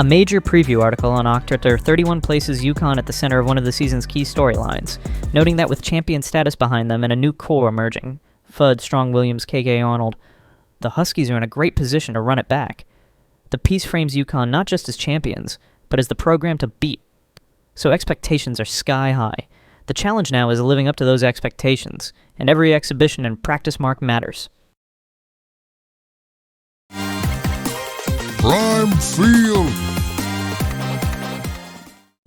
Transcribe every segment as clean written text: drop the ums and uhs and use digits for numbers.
A major preview article on October 31 places UConn at the center of one of the season's key storylines, noting that with champion status behind them and a new core emerging, Fudd, Strong, Williams, KK Arnold, the Huskies are in a great position to run it back. The piece frames UConn not just as champions, but as the program to beat. So expectations are sky high. The challenge now is living up to those expectations, and every exhibition and practice mark matters. Prime Field.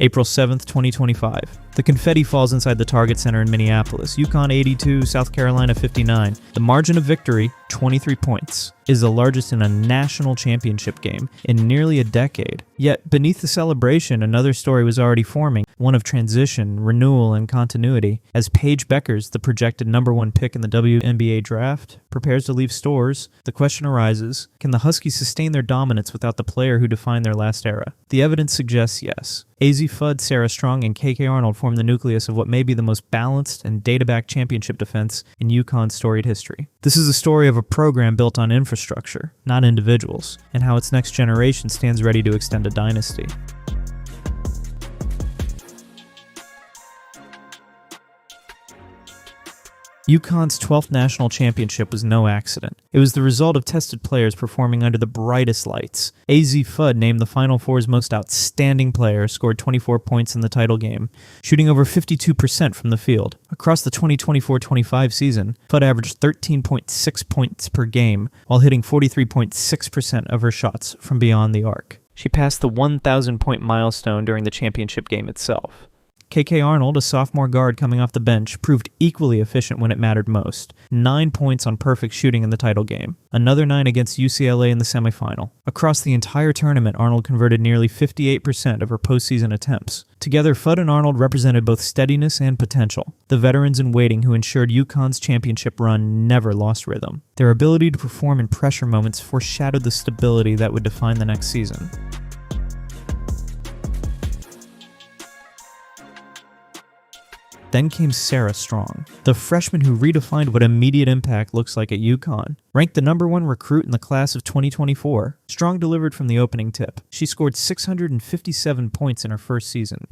April 7th, 2025. The confetti falls inside the Target Center in Minneapolis. UConn 82, South Carolina 59. The margin of victory, 23 points, is the largest in a national championship game in nearly a decade. Yet, beneath the celebration, another story was already forming, one of transition, renewal, and continuity. As Paige Bueckers, the projected #1 pick in the WNBA draft, prepares to leave Storrs, the question arises, can the Huskies sustain their dominance without the player who defined their last era? The evidence suggests yes. Azzi Fudd, Serah Strong, and KK Arnold form the nucleus of what may be the most balanced and data-backed championship defense in UConn's storied history. This is a story of a program built on infrastructure, not individuals, and how its next generation stands ready to extend a dynasty. UConn's 12th national championship was no accident. It was the result of tested players performing under the brightest lights. Azzi Fudd, named the Final Four's most outstanding player, scored 24 points in the title game, shooting over 52% from the field. Across the 2024-25 season, Fudd averaged 13.6 points per game, while hitting 43.6% of her shots from beyond the arc. She passed the 1,000-point milestone during the championship game itself. KK Arnold, a sophomore guard coming off the bench, proved equally efficient when it mattered most. 9 points on perfect shooting in the title game. Another 9 against UCLA in the semifinal. Across the entire tournament, Arnold converted nearly 58% of her postseason attempts. Together, Fudd and Arnold represented both steadiness and potential. The veterans in waiting who ensured UConn's championship run never lost rhythm. Their ability to perform in pressure moments foreshadowed the stability that would define the next season. Then came Serah Strong, the freshman who redefined what immediate impact looks like at UConn. Ranked the #1 recruit in the class of 2024, Strong delivered from the opening tip. She scored 657 points in her first season,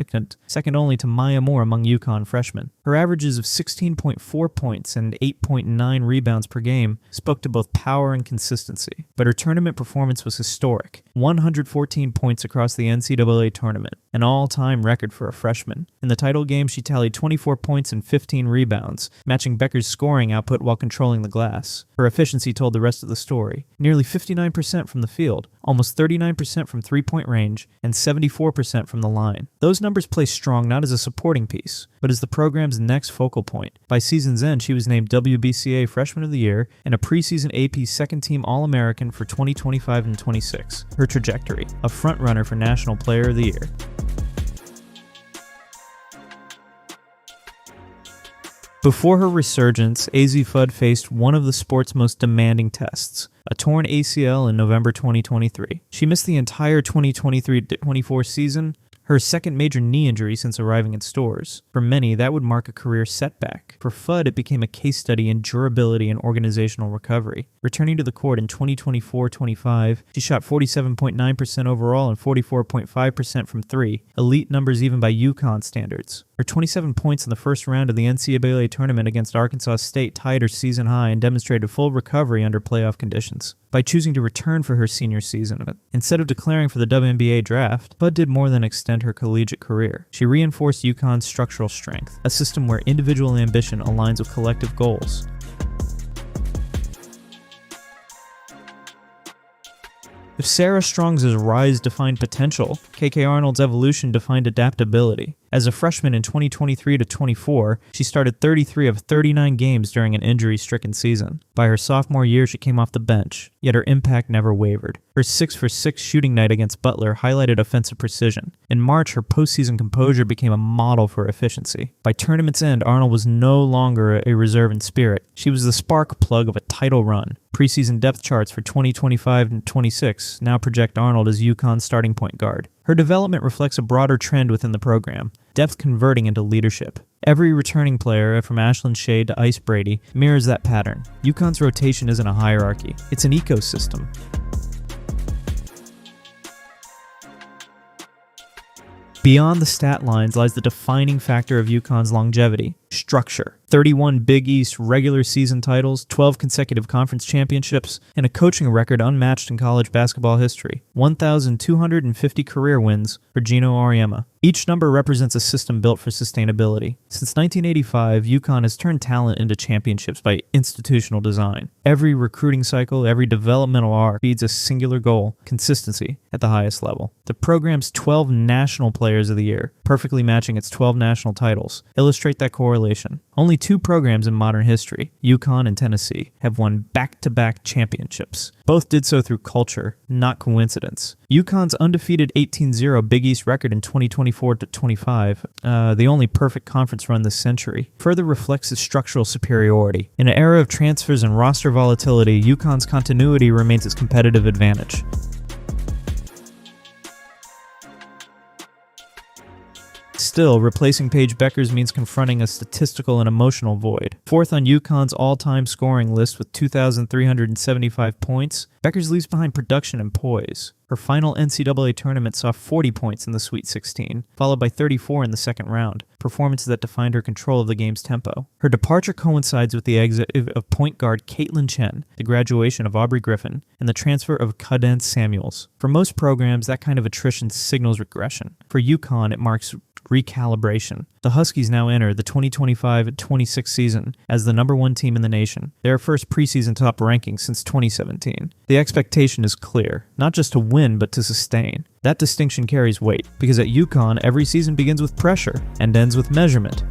second only to Maya Moore among UConn freshmen. Her averages of 16.4 points and 8.9 rebounds per game spoke to both power and consistency. But her tournament performance was historic. 114 points across the NCAA tournament, an all-time record for a freshman. In the title game, she tallied 24 points and 15 rebounds, matching Bueckers' scoring output while controlling the glass. Her efficiency told the rest of the story. Nearly 59% from the field, almost 39% from three-point range, and 74% from the line. Those numbers place Strong not as a supporting piece, but as the program's next focal point. By season's end, she was named WBCA Freshman of the Year and a preseason AP Second-Team All-American for 2025 and 26. Her trajectory, a front-runner for National Player of the Year. Before her resurgence, Azzi Fudd faced one of the sport's most demanding tests, a torn ACL in November 2023. She missed the entire 2023-24 season, her second major knee injury since arriving at Storrs. For many, that would mark a career setback. For Fudd, it became a case study in durability and organizational recovery. Returning to the court in 2024-25, she shot 47.9% overall and 44.5% from three, elite numbers even by UConn standards. Her 27 points in the first round of the NCAA tournament against Arkansas State tied her season high and demonstrated full recovery under playoff conditions. By choosing to return for her senior season, instead of declaring for the WNBA draft, Fudd did more than extend her collegiate career. She reinforced UConn's structural strength, a system where individual ambition aligns with collective goals. If Serah Strong's rise defined potential, KK Arnold's evolution defined adaptability. As a freshman in 2023-24, she started 33 of 39 games during an injury-stricken season. By her sophomore year, she came off the bench, yet her impact never wavered. Her 6-for-6 shooting night against Butler highlighted offensive precision. In March, her postseason composure became a model for efficiency. By tournament's end, Arnold was no longer a reserve in spirit. She was the spark plug of a title run. Preseason depth charts for 2025 and 26 now project Arnold as UConn's starting point guard. Her development reflects a broader trend within the program, depth converting into leadership. Every returning player, from Ashlyn Shade to Ice Brady, mirrors that pattern. UConn's rotation isn't a hierarchy, it's an ecosystem. Beyond the stat lines lies the defining factor of UConn's longevity: structure. 31 Big East regular season titles, 12 consecutive conference championships, and a coaching record unmatched in college basketball history. 1,250 career wins for Geno Auriemma. Each number represents a system built for sustainability. Since 1985, UConn has turned talent into championships by institutional design. Every recruiting cycle, every developmental arc feeds a singular goal: consistency at the highest level. The program's 12 National Players of the Year, perfectly matching its 12 national titles, illustrate that correlation. Only two programs in modern history, UConn and Tennessee, have won back-to-back championships. Both did so through culture, not coincidence. UConn's undefeated 18-0 Big East record in 2024-25, the only perfect conference run this century, further reflects its structural superiority. In an era of transfers and roster volatility, UConn's continuity remains its competitive advantage. Still, replacing Paige Bueckers means confronting a statistical and emotional void. Fourth on UConn's all-time scoring list with 2,375 points, Bueckers leaves behind production and poise. Her final NCAA tournament saw 40 points in the Sweet 16, followed by 34 in the second round, performances that defined her control of the game's tempo. Her departure coincides with the exit of point guard Caitlin Chen, the graduation of Aubrey Griffin, and the transfer of Cadence Samuels. For most programs, that kind of attrition signals regression. For UConn, it marks recalibration. The Huskies now enter the 2025-26 season as the number one team in the nation, their first preseason top ranking since 2017. The expectation is clear, not just to win but to sustain. That distinction carries weight, because at UConn, every season begins with pressure and ends with measurement.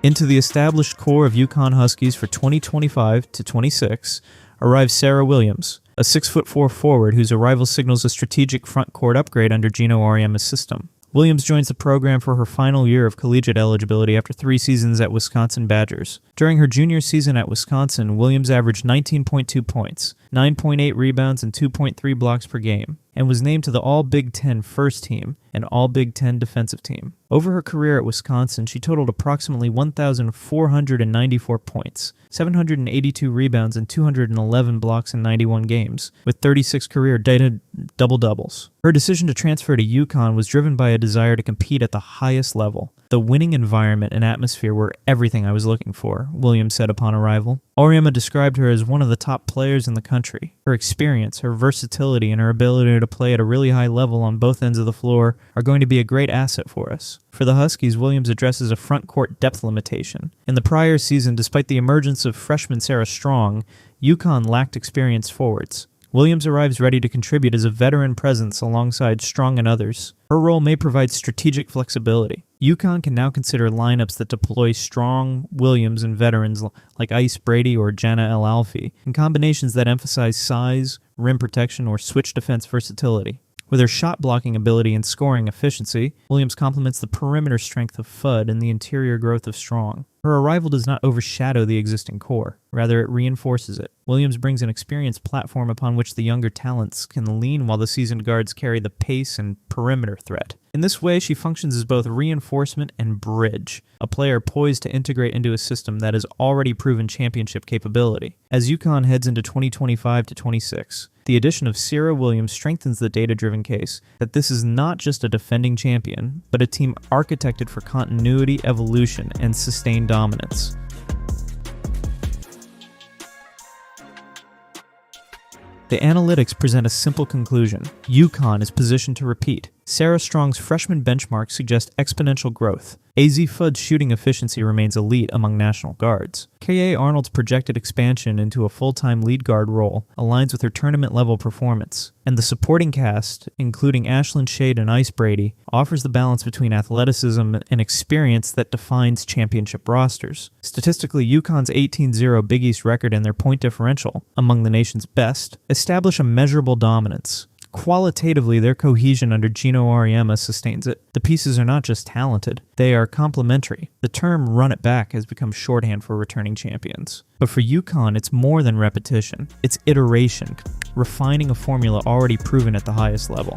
Into the established core of UConn Huskies for 2025-26 arrives Serah Williams, a 6'4" forward whose arrival signals a strategic front court upgrade under Geno Auriemma's system. Williams joins the program for her final year of collegiate eligibility after 3 seasons at Wisconsin Badgers. During her junior season at Wisconsin, Williams averaged 19.2 points, 9.8 rebounds, and 2.3 blocks per game, and was named to the All-Big Ten first team and All-Big Ten defensive team. Over her career at Wisconsin, she totaled approximately 1,494 points, 782 rebounds, and 211 blocks in 91 games, with 36 career double-doubles. Her decision to transfer to UConn was driven by a desire to compete at the highest level. The winning environment and atmosphere were everything I was looking for, Williams said upon arrival. Auriemma described her as one of the top players in the country. Her experience, her versatility, and her ability to play at a really high level on both ends of the floor are going to be a great asset for us. For the Huskies, Williams addresses a front court depth limitation. In the prior season, despite the emergence of freshman Sarah Strong, UConn lacked experienced forwards. Williams arrives ready to contribute as a veteran presence alongside Strong and others. Her role may provide strategic flexibility. UConn can now consider lineups that deploy Strong, Williams, and veterans like Ice Brady or Jana El Alfi, in combinations that emphasize size, rim protection, or switch defense versatility. With her shot-blocking ability and scoring efficiency, Williams complements the perimeter strength of Fudd and the interior growth of Strong. Her arrival does not overshadow the existing core. Rather, it reinforces it. Williams brings an experienced platform upon which the younger talents can lean while the seasoned guards carry the pace and perimeter threat. In this way, she functions as both reinforcement and bridge, a player poised to integrate into a system that has already proven championship capability. As UConn heads into 2025-26, the addition of Serah Williams strengthens the data-driven case that this is not just a defending champion, but a team architected for continuity, evolution, and sustained dominance. The analytics present a simple conclusion. UConn is positioned to repeat. Sarah Strong's freshman benchmark suggests exponential growth. Azzi Fudd's shooting efficiency remains elite among national guards. K.A. Arnold's projected expansion into a full-time lead guard role aligns with her tournament-level performance. And the supporting cast, including Ashlyn Shade and Ice Brady, offers the balance between athleticism and experience that defines championship rosters. Statistically, UConn's 18-0 Big East record and their point differential, among the nation's best, establish a measurable dominance. Qualitatively, their cohesion under Geno Auriemma sustains it. The pieces are not just talented, they are complementary. The term run it back has become shorthand for returning champions. But for UConn, it's more than repetition. It's iteration, refining a formula already proven at the highest level.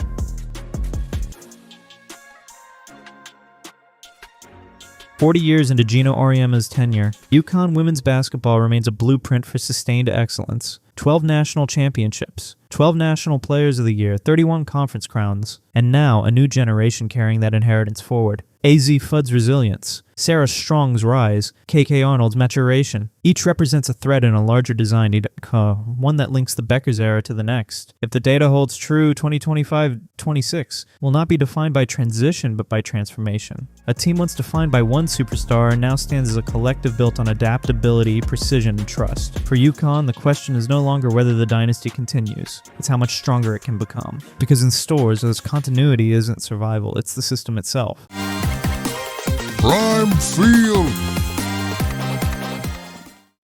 "40 years into Geno Auriemma's tenure, UConn women's basketball remains a blueprint for sustained excellence. 12 national championships, 12 National Players of the Year, 31 conference crowns, and now a new generation carrying that inheritance forward. Azzi Fudd's resilience, Serah Strong's rise, KK Arnold's maturation. Each represents a thread in a larger design, one that links the Bueckers era to the next. If the data holds true, 2025-26 will not be defined by transition but by transformation. A team once defined by one superstar now stands as a collective built on adaptability, precision, and trust. For UConn, the question is no longer whether the dynasty continues, it's how much stronger it can become. Because in Storrs, this continuity isn't survival, it's the system itself. Prime Field.